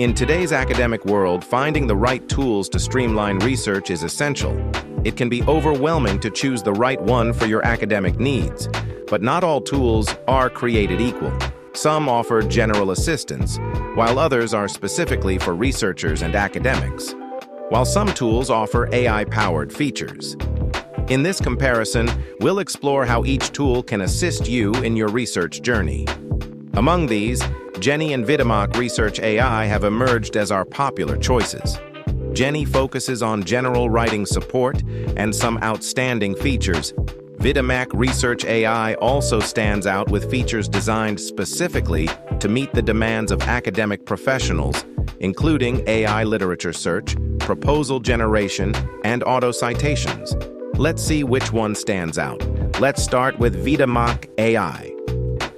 In today's academic world, finding the right tools to streamline research is essential. It can be overwhelming to choose the right one for your academic needs, but not all tools are created equal. Some offer general assistance, while others are specifically for researchers and academics, while some tools offer AI-powered features. In this comparison, we'll explore how each tool can assist you in your research journey. Among these, Jenni and Videmak AI have emerged as our popular choices. Jenni focuses on general writing support and some outstanding features. Videmak AI also stands out with features designed specifically to meet the demands of academic professionals, including AI literature search, proposal generation, and auto-citations. Let's see which one stands out. Let's start with Videmak AI.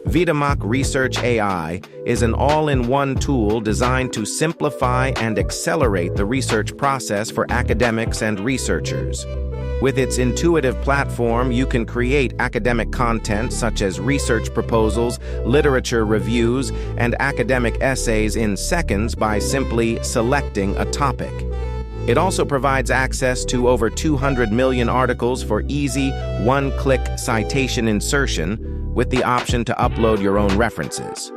Videmak AI is an all-in-one tool designed to simplify and accelerate the research process for academics and researchers. With its intuitive platform, you can create academic content such as research proposals, literature reviews, and academic essays in seconds by simply selecting a topic. It also provides access to over 200 million articles for easy, one-click citation insertion, with the option to upload your own references.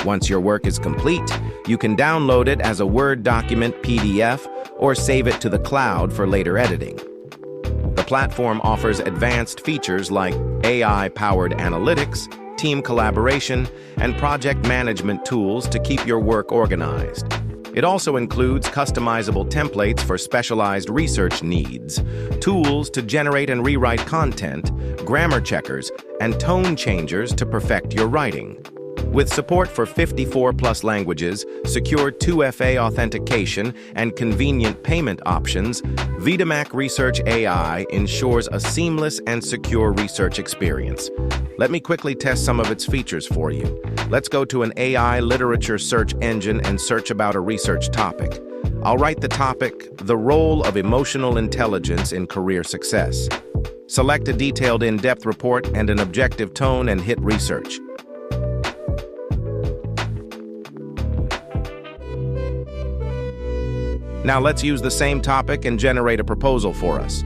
Once your work is complete, you can download it as a Word document PDF or save it to the cloud for later editing. The platform offers advanced features like AI-powered analytics, team collaboration, and project management tools to keep your work organized. It also includes customizable templates for specialized research needs, tools to generate and rewrite content, grammar checkers, and tone changers to perfect your writing. With support for 54+ languages, secure 2FA authentication, and convenient payment options, Videmak AI ensures a seamless and secure research experience. Let me quickly test some of its features for you. Let's go to an AI literature search engine and search about a research topic. I'll write the topic, "The Role of Emotional Intelligence in Career Success." Select a detailed in-depth report and an objective tone and hit research. Now let's use the same topic and generate a proposal for us.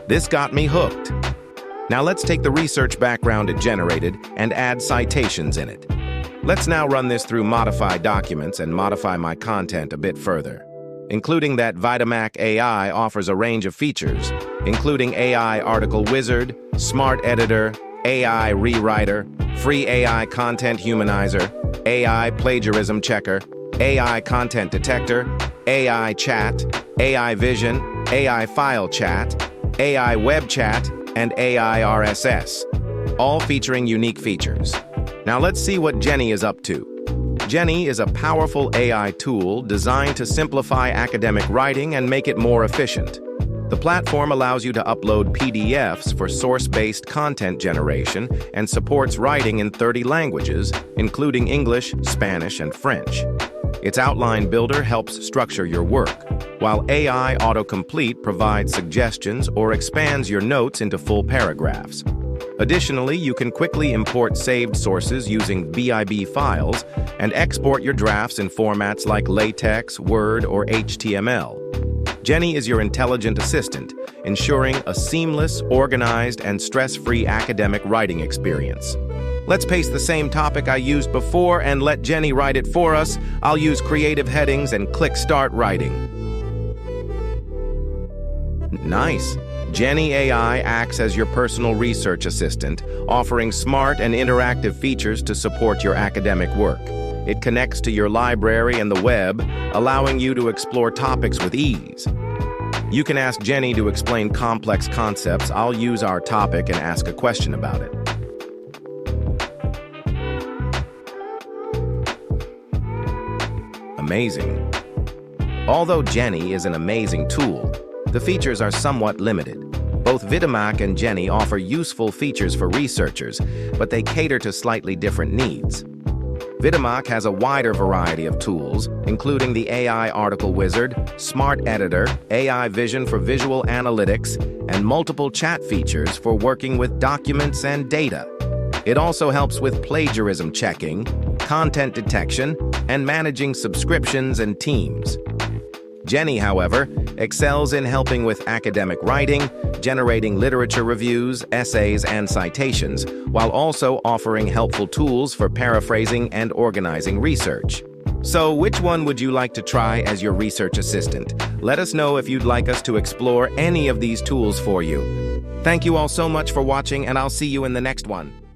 This got me hooked. Now let's take the research background it generated and add citations in it. Let's now run this through Modify Documents and modify my content a bit further, including that Videmak AI offers a range of features, including AI Article Wizard, Smart Editor, AI Rewriter, Free AI Content Humanizer, AI Plagiarism Checker, AI Content Detector, AI Chat, AI Vision, AI File Chat, AI Web Chat, and AI RSS, all featuring unique features. Now let's see what Jenni is up to. Jenni is a powerful AI tool designed to simplify academic writing and make it more efficient. The platform allows you to upload PDFs for source-based content generation and supports writing in 30 languages, including English, Spanish, and French. Its outline builder helps structure your work, while AI autocomplete provides suggestions or expands your notes into full paragraphs. Additionally, you can quickly import saved sources using BIB files and export your drafts in formats like LaTeX, Word, or HTML. Jenni is your intelligent assistant, ensuring a seamless, organized, and stress-free academic writing experience. Let's paste the same topic I used before and let Jenni write it for us. I'll use creative headings and click Start Writing. Nice. Jenni AI acts as your personal research assistant, offering smart and interactive features to support your academic work. It connects to your library and the web, allowing you to explore topics with ease. You can ask Jenni to explain complex concepts. I'll use our topic and ask a question about it. Amazing. Although Jenni is an amazing tool, The features are somewhat limited. Both Videmak and Jenni offer useful features for researchers, but they cater to slightly different needs. Videmak has a wider variety of tools, including the AI Article Wizard, Smart Editor, AI Vision for visual analytics, and multiple chat features for working with documents and data. It also helps with plagiarism checking, content detection, and managing subscriptions and teams. Jenni, however, excels in helping with academic writing, generating literature reviews, essays, and citations, while also offering helpful tools for paraphrasing and organizing research. So, which one would you like to try as your research assistant? Let us know if you'd like us to explore any of these tools for you. Thank you all so much for watching, and I'll see you in the next one.